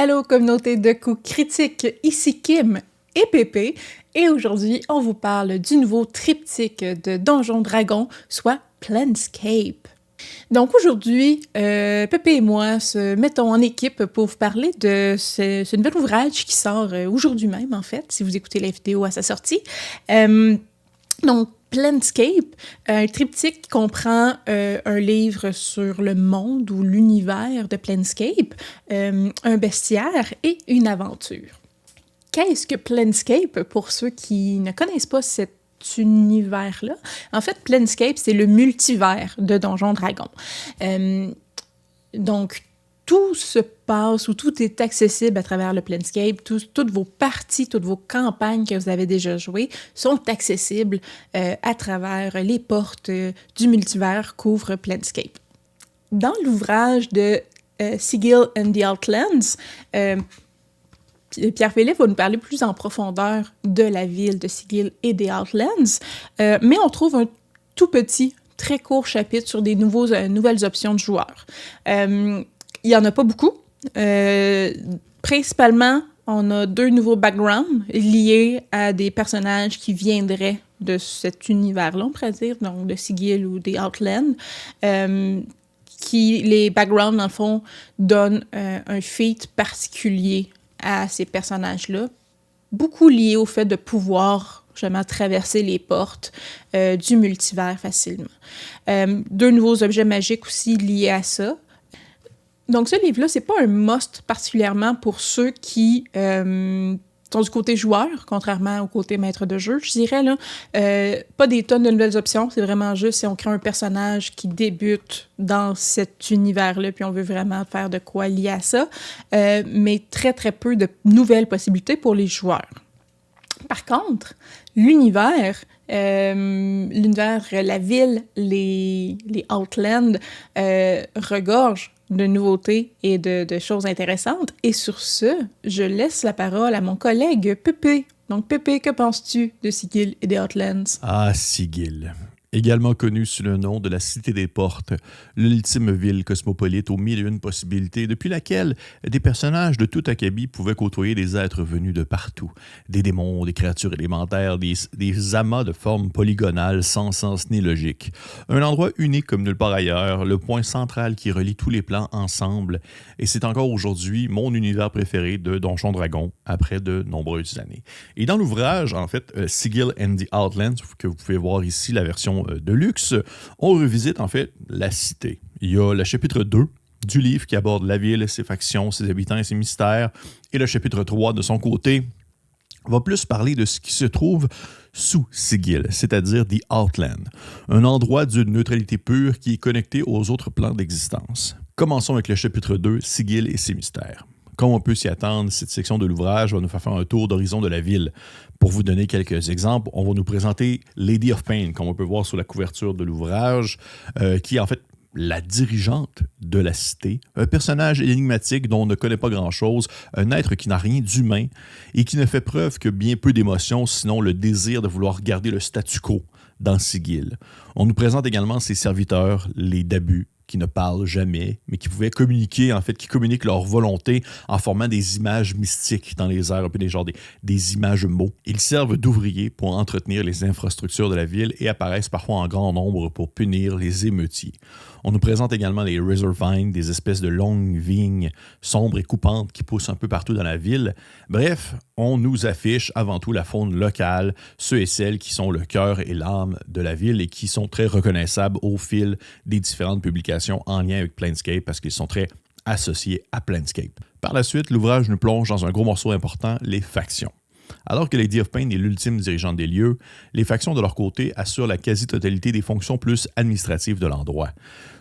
Allô communauté de coups critiques, ici Kim et Pépé, et aujourd'hui on vous parle du nouveau triptyque de Donjons Dragons, soit Planescape. Donc aujourd'hui, Pépé et moi se mettons en équipe pour vous parler de ce nouvel ouvrage qui sort aujourd'hui même en fait, si vous écoutez la vidéo à sa sortie. Donc Planescape, un triptyque qui comprend un livre sur le monde ou l'univers de Planescape, un bestiaire et une aventure. Qu'est-ce que Planescape pour ceux qui ne connaissent pas cet univers-là? En fait, Planescape, c'est le multivers de Donjons Dragons. Donc, tout se passe ou tout est accessible à travers le Planescape. Toutes vos parties, toutes vos campagnes que vous avez déjà jouées sont accessibles à travers les portes du multivers qu'ouvre Planescape. Dans l'ouvrage de Sigil and the Outlands, Pierre-Philippe va nous parler plus en profondeur de la ville de Sigil et des Outlands, mais on trouve un tout petit, très court chapitre sur des nouvelles options de joueurs. Il n'y en a pas beaucoup. Principalement, on a 2 nouveaux backgrounds liés à des personnages qui viendraient de cet univers-là, on pourrait dire, donc de Sigil ou des Outlands, qui, les backgrounds, dans le fond, donnent un feat particulier à ces personnages-là, beaucoup liés au fait de pouvoir justement traverser les portes du multivers facilement. 2 nouveaux objets magiques aussi liés à ça. Donc, ce livre-là, c'est pas un must particulièrement pour ceux qui sont du côté joueur, contrairement au côté maître de jeu, je dirais, là. Pas des tonnes de nouvelles options, c'est vraiment juste si on crée un personnage qui débute dans cet univers-là, puis on veut vraiment faire de quoi lié à ça, mais très, très peu de nouvelles possibilités pour les joueurs. Par contre, l'univers, la ville, les Outlands regorgent de nouveautés et de choses intéressantes. Et sur ce, je laisse la parole à mon collègue Pépé. Donc Pépé, que penses-tu de Sigil et des Outlands? Ah, Sigil. Également connu sous le nom de la Cité des Portes, l'ultime ville cosmopolite aux 1001 possibilités, depuis laquelle des personnages de tout acabit pouvaient côtoyer des êtres venus de partout. Des démons, des créatures élémentaires, des amas de formes polygonales sans sens ni logique. Un endroit unique comme nulle part ailleurs, le point central qui relie tous les plans ensemble, et c'est encore aujourd'hui mon univers préféré de Donjons Dragons, après de nombreuses années. Et dans l'ouvrage, en fait, Sigil and the Outlands, que vous pouvez voir ici, la version de luxe, on revisite en fait la cité. Il y a le chapitre 2 du livre qui aborde la ville, ses factions, ses habitants et ses mystères, et le chapitre 3 de son côté va plus parler de ce qui se trouve sous Sigil, c'est-à-dire The Outland, un endroit d'une neutralité pure qui est connecté aux autres plans d'existence. Commençons avec le chapitre 2, Sigil et ses mystères. Comme on peut s'y attendre, cette section de l'ouvrage va nous faire un tour d'horizon de la ville. Pour vous donner quelques exemples, on va nous présenter Lady of Pain, comme on peut voir sur la couverture de l'ouvrage, qui est en fait la dirigeante de la cité, un personnage énigmatique dont on ne connaît pas grand-chose, un être qui n'a rien d'humain et qui ne fait preuve que bien peu d'émotions, sinon le désir de vouloir garder le statu quo dans Sigil. On nous présente également ses serviteurs, les Dabus, qui ne parlent jamais, mais qui pouvaient communiquer, en fait, qui communiquent leur volonté en formant des images mystiques dans les airs, un peu des images mots. Ils servent d'ouvriers pour entretenir les infrastructures de la ville et apparaissent parfois en grand nombre pour punir les émeutiers. On nous présente également les Razorvines, des espèces de longues vignes sombres et coupantes qui poussent un peu partout dans la ville. Bref, on nous affiche avant tout la faune locale, ceux et celles qui sont le cœur et l'âme de la ville et qui sont très reconnaissables au fil des différentes publications en lien avec Planescape parce qu'ils sont très associés à Planescape. Par la suite, l'ouvrage nous plonge dans un gros morceau important, les factions. Alors que Lady of Pain est l'ultime dirigeante des lieux, les factions de leur côté assurent la quasi-totalité des fonctions plus administratives de l'endroit.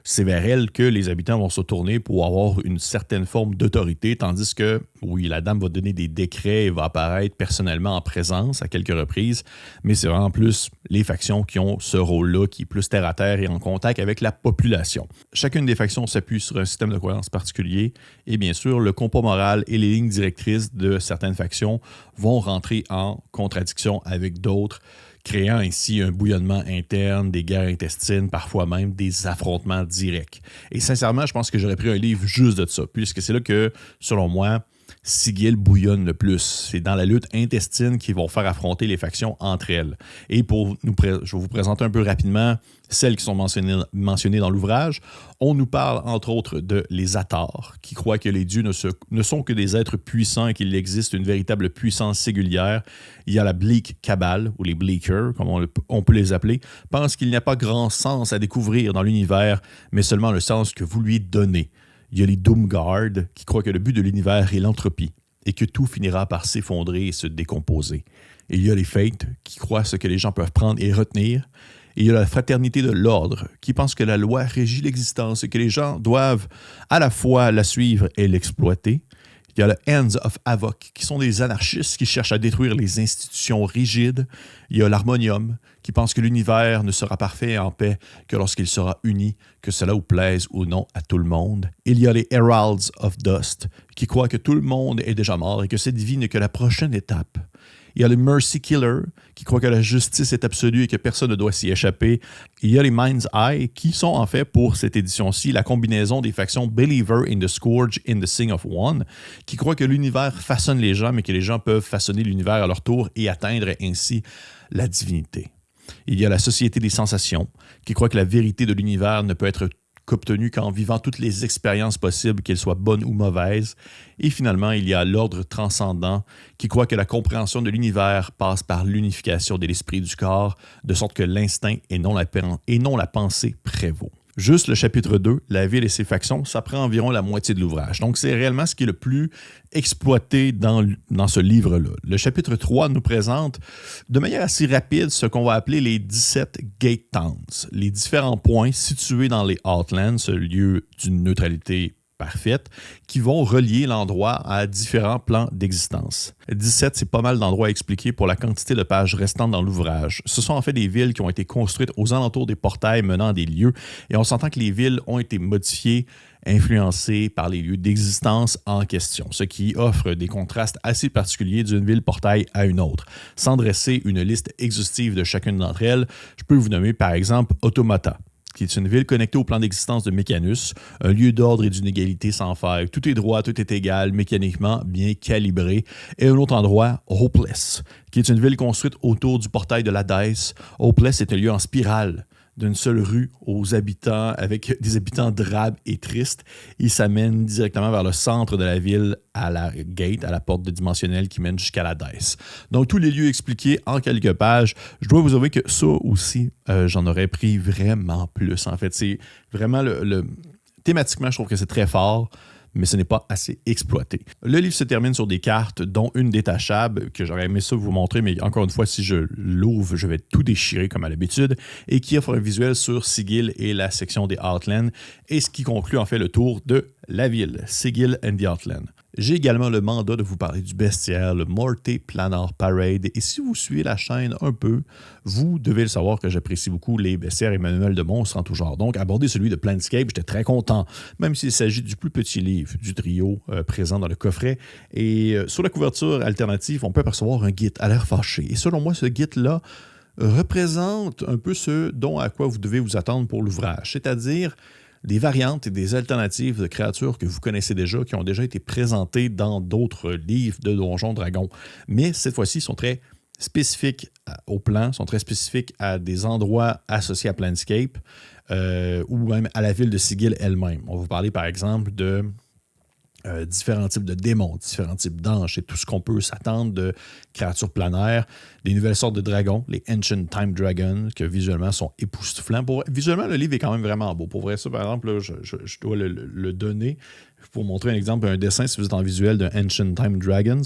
C'est vers elles que les habitants vont se tourner pour avoir une certaine forme d'autorité, tandis que, oui, la dame va donner des décrets et va apparaître personnellement en présence à quelques reprises, mais c'est vraiment plus les factions qui ont ce rôle-là, qui est plus terre-à-terre et en contact avec la population. Chacune des factions s'appuie sur un système de croyance particulier, et bien sûr, le compas moral et les lignes directrices de certaines factions vont rentrer en contradiction avec d'autres, créant ainsi un bouillonnement interne, des guerres intestines, parfois même des affrontements directs. Et sincèrement, je pense que j'aurais pris un livre juste de ça, puisque c'est là que, selon moi, Sigil bouillonne le plus. C'est dans la lutte intestine qu'ils vont faire affronter les factions entre elles. Et je vais vous présenter un peu rapidement celles qui sont mentionnées dans l'ouvrage. On nous parle entre autres de les Athars, qui croient que les dieux ne sont que des êtres puissants et qu'il existe une véritable puissance singulière. Il y a la Bleak Cabal, ou les Bleakers, comme on peut les appeler, pense qu'il n'y a pas grand sens à découvrir dans l'univers, mais seulement le sens que vous lui donnez. Il y a les Doomguard qui croient que le but de l'univers est l'entropie et que tout finira par s'effondrer et se décomposer. Et il y a les Fates qui croient ce que les gens peuvent prendre et retenir. Et il y a la fraternité de l'ordre qui pense que la loi régit l'existence et que les gens doivent à la fois la suivre et l'exploiter. Il y a le Hands of Havoc, qui sont des anarchistes qui cherchent à détruire les institutions rigides. Il y a l'Harmonium, qui pense que l'univers ne sera parfait et en paix que lorsqu'il sera uni, que cela vous plaise ou non à tout le monde. Il y a les Heralds of Dust, qui croient que tout le monde est déjà mort et que cette vie n'est que la prochaine étape. Il y a les Mercy Killer, qui croient que la justice est absolue et que personne ne doit s'y échapper. Il y a les Mind's Eye, qui sont en fait, pour cette édition-ci, la combinaison des factions Believer in the Scourge in the Sing of One, qui croient que l'univers façonne les gens, mais que les gens peuvent façonner l'univers à leur tour et atteindre ainsi la divinité. Il y a la Société des Sensations, qui croit que la vérité de l'univers ne peut être qu'obtenue qu'en vivant toutes les expériences possibles, qu'elles soient bonnes ou mauvaises. Et finalement, il y a l'ordre transcendant qui croit que la compréhension de l'univers passe par l'unification de l'esprit du corps, de sorte que l'instinct et non la pensée prévaut. Juste le chapitre 2, la ville et ses factions, ça prend environ la moitié de l'ouvrage. Donc, c'est réellement ce qui est le plus exploité dans ce livre-là. Le chapitre 3 nous présente de manière assez rapide ce qu'on va appeler les 17 Gate Towns, les différents points situés dans les Outlands, ce lieu d'une neutralité parfaite, qui vont relier l'endroit à différents plans d'existence. 17, c'est pas mal d'endroits à expliquer pour la quantité de pages restantes dans l'ouvrage. Ce sont en fait des villes qui ont été construites aux alentours des portails menant à des lieux, et on s'entend que les villes ont été modifiées, influencées par les lieux d'existence en question, ce qui offre des contrastes assez particuliers d'une ville portail à une autre. Sans dresser une liste exhaustive de chacune d'entre elles, je peux vous nommer par exemple Automata, qui est une ville connectée au plan d'existence de Mechanus, un lieu d'ordre et d'une égalité sans faille. Tout est droit, tout est égal, mécaniquement bien calibré. Et un autre endroit, Hopeless, qui est une ville construite autour du portail de l'Hadès. Hopeless est un lieu en spirale, d'une seule rue aux habitants, avec des habitants drabes et tristes. Il s'amène directement vers le centre de la ville, à la gate, à la porte dimensionnelle qui mène jusqu'à l'Hadès. Donc, tous les lieux expliqués en quelques pages. Je dois vous avouer que ça aussi, j'en aurais pris vraiment plus. En fait, c'est vraiment thématiquement, je trouve que c'est très fort, mais ce n'est pas assez exploité. Le livre se termine sur des cartes, dont une détachable, que j'aurais aimé ça vous montrer, mais encore une fois, si je l'ouvre, je vais tout déchirer comme à l'habitude, et qui offre un visuel sur Sigil et la section des Outlands, et ce qui conclut en fait le tour de la ville, Sigil and the Outlands. J'ai également le mandat de vous parler du bestiaire, le Morte Planar Parade, et si vous suivez la chaîne un peu, vous devez le savoir que j'apprécie beaucoup les bestiaires et manuels de monstres en tout genre. Donc, aborder celui de Planescape, j'étais très content, même s'il s'agit du plus petit livre du trio présent dans le coffret. Et sur la couverture alternative, on peut apercevoir un Git à l'air fâché. Et selon moi, ce Git-là représente un peu ce à quoi vous devez vous attendre pour l'ouvrage, c'est-à-dire des variantes et des alternatives de créatures que vous connaissez déjà, qui ont déjà été présentées dans d'autres livres de Donjons Dragons. Mais cette fois-ci, sont très spécifiques au plan, sont très spécifiques à des endroits associés à Planescape ou même à la ville de Sigil elle-même. On va vous parler par exemple de différents types de démons, différents types d'anges et tout ce qu'on peut s'attendre de créatures planaires, des nouvelles sortes de dragons, les Ancient Time Dragons, que visuellement sont époustouflants. Visuellement, le livre est quand même vraiment beau. Pour vrai, ça, par exemple, là, je dois le donner. Pour montrer un exemple, un dessin, si vous êtes en visuel d'un Ancient Time Dragons,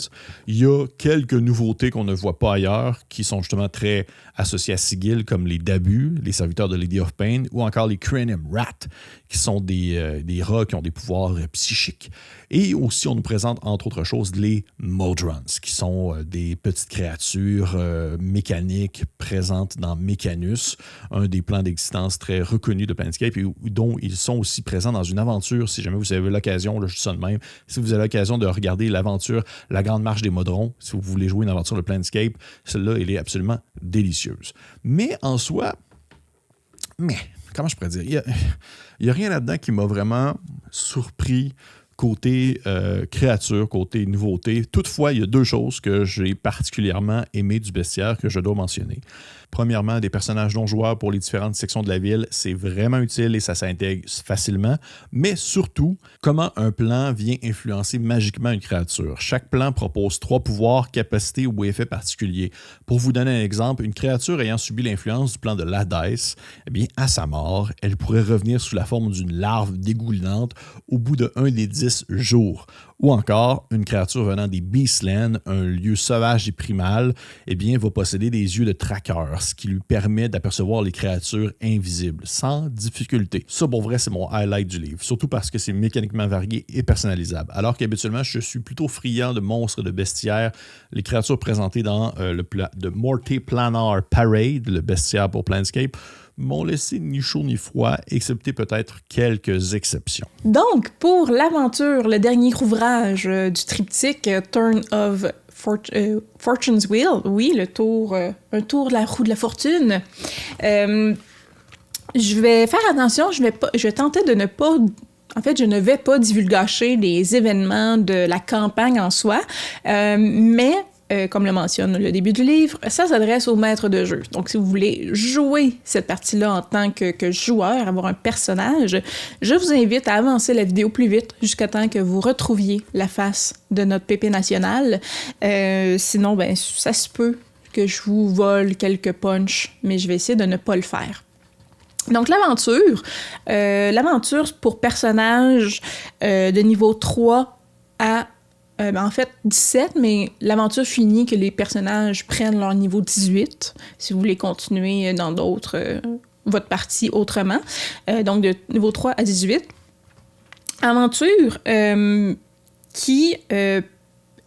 il y a quelques nouveautés qu'on ne voit pas ailleurs, qui sont justement très associées à Sigil, comme les Dabu, les serviteurs de Lady of Pain, ou encore les Cranium Rat, qui sont des rats qui ont des pouvoirs psychiques. Et aussi, on nous présente, entre autres choses, les Modrons, qui sont des petites créatures mécaniques présentes dans Mechanus, un des plans d'existence très reconnus de Planescape, et dont ils sont aussi présents dans une aventure, si jamais vous avez l'occasion, là, je dis ça de même, si vous avez l'occasion de regarder l'aventure La Grande Marche des Modrons, si vous voulez jouer une aventure de Planescape, celle-là, elle est absolument délicieuse. Mais en soi, comment je pourrais dire, il y a rien là-dedans qui m'a vraiment surpris, côté créature, côté nouveauté. Toutefois, il y a 2 choses que j'ai particulièrement aimées du bestiaire que je dois mentionner. Premièrement, des personnages non joueurs pour les différentes sections de la ville, c'est vraiment utile et ça s'intègre facilement. Mais surtout, comment un plan vient influencer magiquement une créature. Chaque plan propose 3 pouvoirs, capacités ou effets particuliers. Pour vous donner un exemple, une créature ayant subi l'influence du plan de l'Hadès, eh bien, à sa mort, elle pourrait revenir sous la forme d'une larve dégoulinante au bout de 1 des 10 jours. Ou encore, une créature venant des Beastlands, un lieu sauvage et primal, eh bien, va posséder des yeux de tracker, ce qui lui permet d'apercevoir les créatures invisibles, sans difficulté. Ça, pour vrai, c'est mon highlight du livre, surtout parce que c'est mécaniquement varié et personnalisable. Alors qu'habituellement, je suis plutôt friand de monstres de bestiaire. Les créatures présentées dans le Morte Planar Parade, le bestiaire pour Planescape, m'ont laissé ni chaud ni froid, excepté peut-être quelques exceptions. Donc, pour l'aventure, le dernier ouvrage du triptyque Turn of Fortune's Wheel, oui, un tour de la roue de la fortune, je vais faire attention, je vais tenter de ne pas... En fait, je ne vais pas divulgacher les événements de la campagne en soi, mais... comme le mentionne le début du livre, ça s'adresse au maître de jeu. Donc, si vous voulez jouer cette partie-là en tant que joueur, avoir un personnage, je vous invite à avancer la vidéo plus vite jusqu'à temps que vous retrouviez la face de notre pépé national. Sinon, ben, ça se peut que je vous vole quelques punchs, mais je vais essayer de ne pas le faire. Donc, l'aventure pour personnages de niveau 3 à en fait, 17, mais l'aventure finit que les personnages prennent leur niveau 18, si vous voulez continuer dans votre partie autrement. Donc, de niveau 3 à 18. Aventure qui est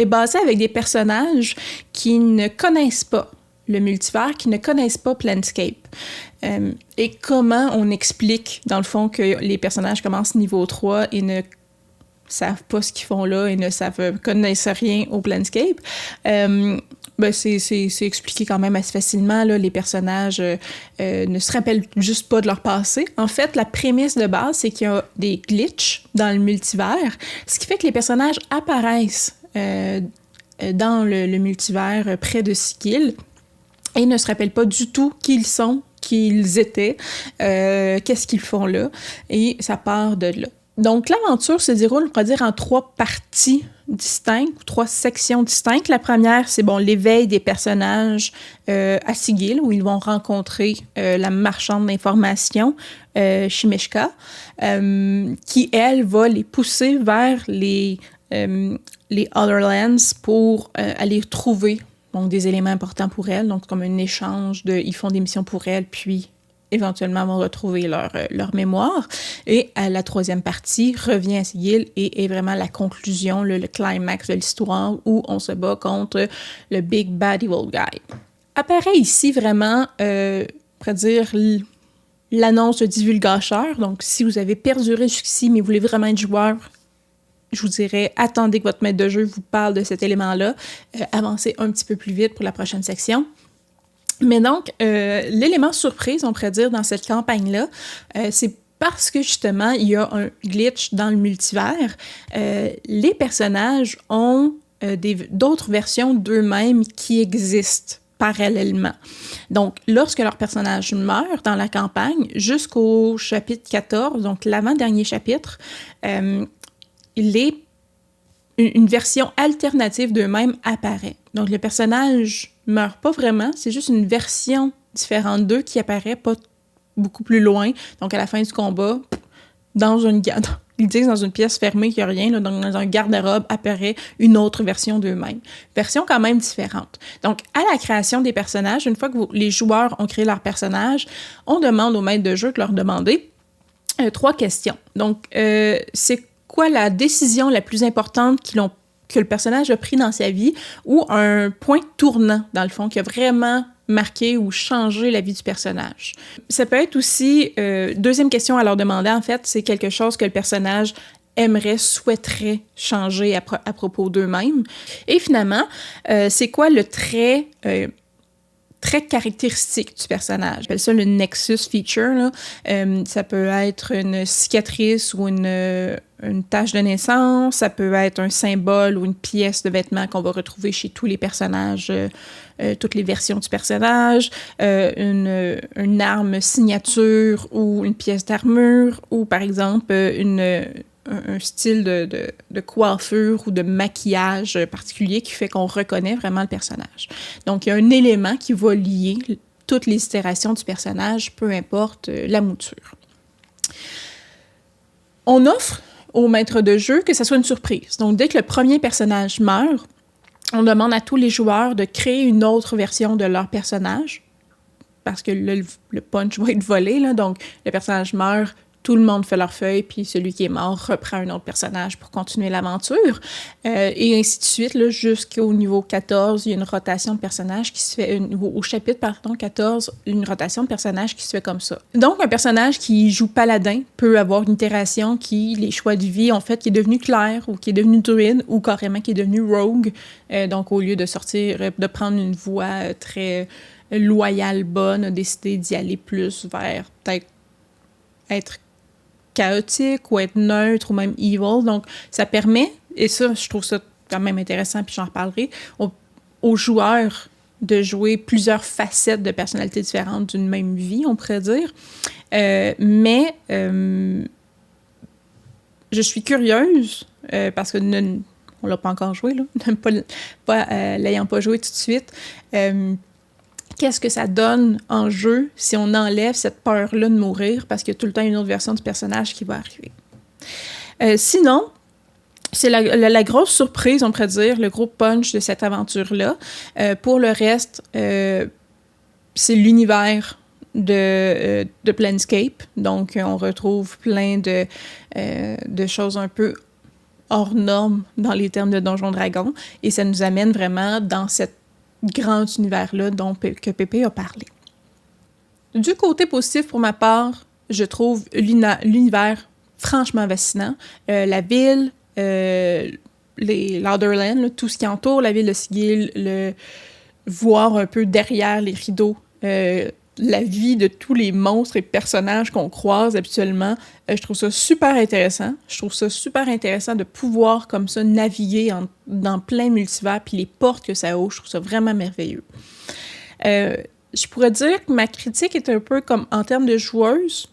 basée avec des personnages qui ne connaissent pas le multivers, qui ne connaissent pas Planescape. Et comment on explique, dans le fond, que les personnages commencent niveau 3 et ne savent pas ce qu'ils font là et ne connaissent rien au Planescape. Ben c'est expliqué quand même assez facilement. Là, les personnages ne se rappellent juste pas de leur passé. En fait, la prémisse de base, c'est qu'il y a des glitches dans le multivers, ce qui fait que les personnages apparaissent dans le multivers près de Sigil et ne se rappellent pas du tout qui ils sont, qui ils étaient, qu'est-ce qu'ils font là, et ça part de là. Donc, l'aventure se déroule, on pourrait dire, en 3 parties distinctes, 3 sections distinctes. La première, c'est l'éveil des personnages à Sigil, où ils vont rencontrer la marchande d'information, Shimeshka, qui, elle, va les pousser vers les Otherlands pour aller trouver des éléments importants pour elle, donc comme un échange ils font des missions pour elle, puis éventuellement vont retrouver leur mémoire. Et à la 3e partie, revient à Sigil et est vraiment la conclusion, le climax de l'histoire où on se bat contre le Big Bad Evil Guy. Apparaît ici vraiment, on pourrait dire, l'annonce de divulgateur. Donc, si vous avez perduré jusqu'ici, mais vous voulez vraiment être joueur, je vous dirais, attendez que votre maître de jeu vous parle de cet élément-là. Avancez un petit peu plus vite pour la prochaine section. Mais donc, l'élément surprise, on pourrait dire, dans cette campagne-là, c'est parce que, justement, il y a un glitch dans le multivers. Les personnages ont d'autres versions d'eux-mêmes qui existent parallèlement. Donc, lorsque leur personnage meurt dans la campagne, jusqu'au chapitre 14, donc l'avant-dernier chapitre, une version alternative d'eux-mêmes apparaît. Donc, le personnage meurt pas vraiment, c'est juste une version différente d'eux qui apparaît pas beaucoup plus loin. Donc, à la fin du combat, ils disent dans une pièce fermée qu'il n'y a rien, là, donc dans un garde-robe apparaît une autre version d'eux-mêmes. Version quand même différente. Donc, à la création des personnages, une fois que les joueurs ont créé leur personnage, on demande au maître de jeu de leur demander 3 questions. Donc, c'est quoi la décision la plus importante que le personnage a pris dans sa vie ou un point tournant, dans le fond, qui a vraiment marqué ou changé la vie du personnage. Ça peut être aussi, deuxième question à leur demander, en fait, c'est quelque chose que le personnage souhaiterait changer à propos d'eux-mêmes. Et finalement, c'est quoi le trait caractéristique du personnage. J'appelle ça le Nexus Feature. Là. Ça peut être une cicatrice ou une tâche de naissance, ça peut être un symbole ou une pièce de vêtement qu'on va retrouver chez tous les personnages, toutes les versions du personnage, une arme signature ou une pièce d'armure, ou par exemple un style de coiffure ou de maquillage particulier qui fait qu'on reconnaît vraiment le personnage. Donc, il y a un élément qui va lier toutes les itérations du personnage, peu importe la mouture. On offre au maître de jeu que ce soit une surprise. Donc, dès que le premier personnage meurt, on demande à tous les joueurs de créer une autre version de leur personnage, parce que le punch va être volé, là. Donc, le personnage meurt, tout le monde fait leur feuille, puis celui qui est mort reprend un autre personnage pour continuer l'aventure. Et ainsi de suite, là, jusqu'au niveau 14, il y a une rotation de personnages qui se fait... Au chapitre, pardon, 14, une rotation de personnages qui se fait comme ça. Donc, un personnage qui joue paladin peut avoir une itération qui, les choix de vie, ont fait qui est devenu clair, ou qui est devenu druide, ou carrément qui est devenu rogue. Donc, au lieu de sortir, de prendre une voie très loyale, bonne, a décidé d'y aller plus vers peut-être être chaotique ou être neutre ou même evil. Donc, ça permet, et ça, je trouve ça quand même intéressant, puis j'en reparlerai, aux joueurs de jouer plusieurs facettes de personnalités différentes d'une même vie, on pourrait dire. Mais je suis curieuse, parce que on l'a pas encore joué, là, l'ayant pas joué tout de suite, qu'est-ce que ça donne en jeu si on enlève cette peur-là de mourir parce qu'il y a tout le temps une autre version du personnage qui va arriver. Sinon, c'est la grosse surprise, on pourrait dire, le gros punch de cette aventure-là. Pour le reste, c'est l'univers de Planescape. Donc, on retrouve plein de choses un peu hors normes dans les termes de Donjons Dragons. Et ça nous amène vraiment dans cette grand univers-là que Pépé a parlé. Du côté positif, pour ma part, je trouve l'univers franchement fascinant. La ville, l'Alderland, tout ce qui entoure la ville de Sigil, voir un peu derrière les rideaux la vie de tous les monstres et personnages qu'on croise habituellement, je trouve ça super intéressant. Je trouve ça super intéressant de pouvoir comme ça naviguer dans plein multivers, puis les portes que ça ouvre, je trouve ça vraiment merveilleux. Je pourrais dire que ma critique est un peu comme en termes de joueuse,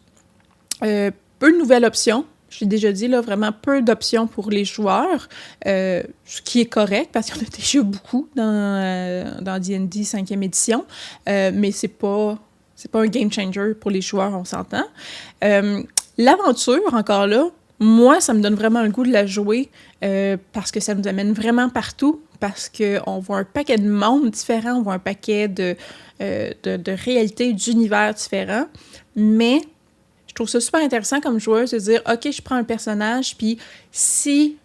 peu de nouvelles options. J'ai déjà dit, là, vraiment peu d'options pour les joueurs, ce qui est correct, parce qu'il y en a déjà beaucoup dans D&D 5e édition, mais c'est pas un game changer pour les joueurs, on s'entend. L'aventure, encore là, moi, ça me donne vraiment le goût de la jouer, parce que ça nous amène vraiment partout, parce qu'on voit un paquet de mondes différents, on voit un paquet de réalités, d'univers différents, mais je trouve ça super intéressant comme joueuse de dire, OK, je prends un personnage, puis si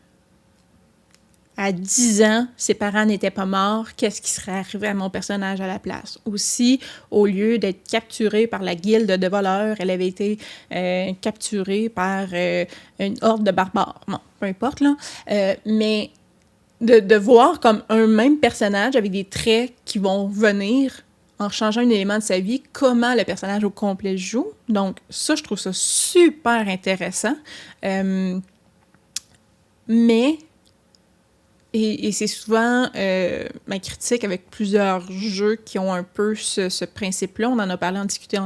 à 10 ans, ses parents n'étaient pas morts, qu'est-ce qui serait arrivé à mon personnage à la place? Ou si, au lieu d'être capturée par la guilde de voleurs, elle avait été capturée par une horde de barbares. Bon, peu importe, là. Mais de voir comme un même personnage avec des traits qui vont venir en changeant un élément de sa vie, comment le personnage au complet joue. Donc, ça, je trouve ça super intéressant. Mais, et c'est souvent ma critique avec plusieurs jeux qui ont un peu ce principe-là. On en a parlé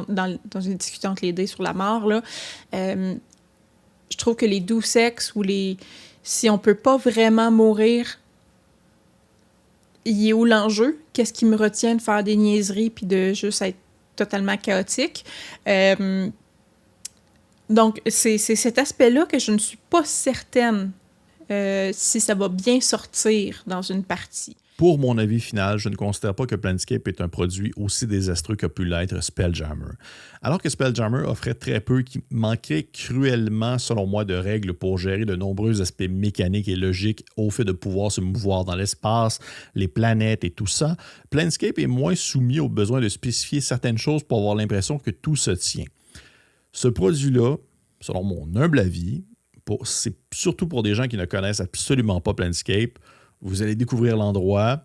dans une discussion entre les dés sur la mort, là. Je trouve que les Deus Ex ou si on peut pas vraiment mourir, il est où l'enjeu? Qu'est-ce qui me retient de faire des niaiseries puis de juste être totalement chaotique? Donc, c'est cet aspect-là que je ne suis pas certaine si ça va bien sortir dans une partie. Pour mon avis final, je ne considère pas que Planescape est un produit aussi désastreux qu'a pu l'être Spelljammer. Alors que Spelljammer offrait très peu, qui manquait cruellement, selon moi, de règles pour gérer de nombreux aspects mécaniques et logiques au fait de pouvoir se mouvoir dans l'espace, les planètes et tout ça, Planescape est moins soumis au besoin de spécifier certaines choses pour avoir l'impression que tout se tient. Ce produit-là, selon mon humble avis, c'est surtout pour des gens qui ne connaissent absolument pas Planescape. Vous allez découvrir l'endroit,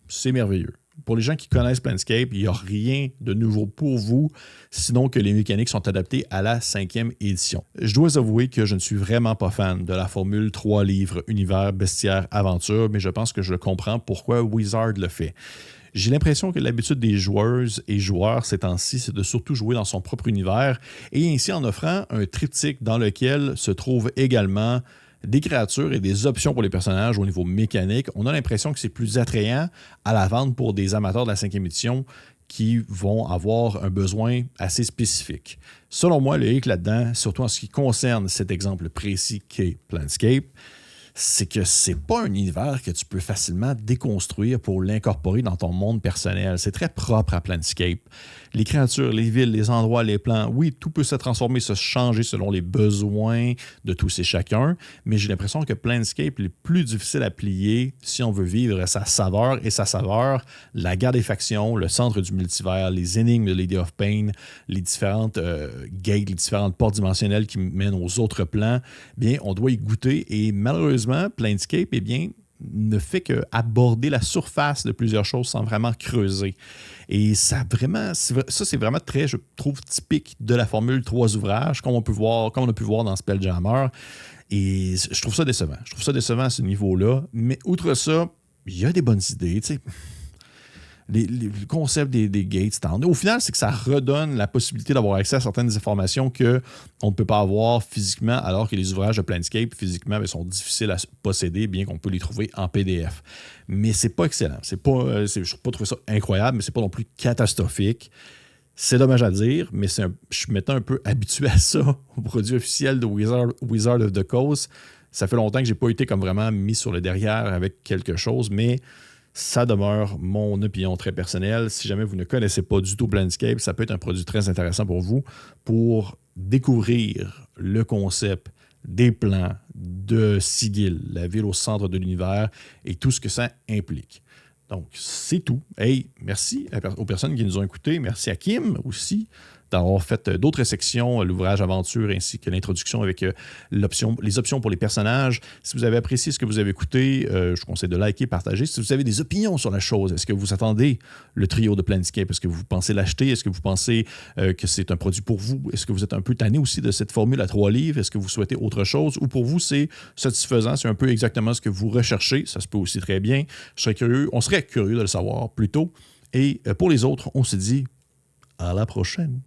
c'est merveilleux. Pour les gens qui connaissent Planescape, il n'y a rien de nouveau pour vous, sinon que les mécaniques sont adaptées à la 5e édition. Je dois avouer que je ne suis vraiment pas fan de la formule 3 livres, univers, bestiaire, aventure, mais je pense que je comprends pourquoi Wizard le fait. J'ai l'impression que l'habitude des joueuses et joueurs ces temps-ci, c'est de surtout jouer dans son propre univers et ainsi en offrant un triptyque dans lequel se trouvent également des créatures et des options pour les personnages au niveau mécanique. On a l'impression que c'est plus attrayant à la vente pour des amateurs de la 5e édition qui vont avoir un besoin assez spécifique. Selon moi, le hic là-dedans, surtout en ce qui concerne cet exemple précis qu'est Planescape, c'est que c'est pas un univers que tu peux facilement déconstruire pour l'incorporer dans ton monde personnel. C'est très propre à Planescape. Les créatures, les villes, les endroits, les plans, oui, tout peut se transformer, se changer selon les besoins de tous et chacun, mais j'ai l'impression que Planescape est plus difficile à plier si on veut vivre sa saveur, et sa saveur, la guerre des factions, le centre du multivers, les énigmes de Lady of Pain, les différentes gates, les différentes portes dimensionnelles qui mènent aux autres plans, bien, on doit y goûter, et malheureusement, Planescape, eh bien, ne fait qu'aborder la surface de plusieurs choses sans vraiment creuser. Et ça, c'est vraiment très, je trouve, typique de la formule 3 ouvrages, comme on a pu voir dans Spelljammer. Et je trouve ça décevant. Je trouve ça décevant à ce niveau-là. Mais outre ça, il y a des bonnes idées, tu sais. Le concept des gates, au final, c'est que ça redonne la possibilité d'avoir accès à certaines informations qu'on ne peut pas avoir physiquement, alors que les ouvrages de Planescape, physiquement, sont difficiles à posséder, bien qu'on peut les trouver en PDF. Mais c'est pas excellent. Je n'ai pas trouvé ça incroyable, mais c'est pas non plus catastrophique. C'est dommage à dire, mais je m'étais un peu habitué à ça, au produit officiel de Wizard of the Coast. Ça fait longtemps que j'ai pas été comme vraiment mis sur le derrière avec quelque chose, mais ça demeure mon opinion très personnelle. Si jamais vous ne connaissez pas du tout Planescape, ça peut être un produit très intéressant pour vous pour découvrir le concept des plans de Sigil, la ville au centre de l'univers et tout ce que ça implique. Donc, c'est tout. Hey, merci aux personnes qui nous ont écoutés. Merci à Kim aussi d'avoir fait d'autres sections, l'ouvrage aventure ainsi que l'introduction avec les options pour les personnages. Si vous avez apprécié ce que vous avez écouté, je vous conseille de liker, partager. Si vous avez des opinions sur la chose, est-ce que vous attendez le trio de Planescape? Est-ce que vous pensez l'acheter? Est-ce que vous pensez que c'est un produit pour vous? Est-ce que vous êtes un peu tanné aussi de cette formule à 3 livres? Est-ce que vous souhaitez autre chose? Ou pour vous, c'est satisfaisant? C'est un peu exactement ce que vous recherchez. Ça se peut aussi très bien. On serait curieux de le savoir plus tôt. Et pour les autres, on se dit à la prochaine.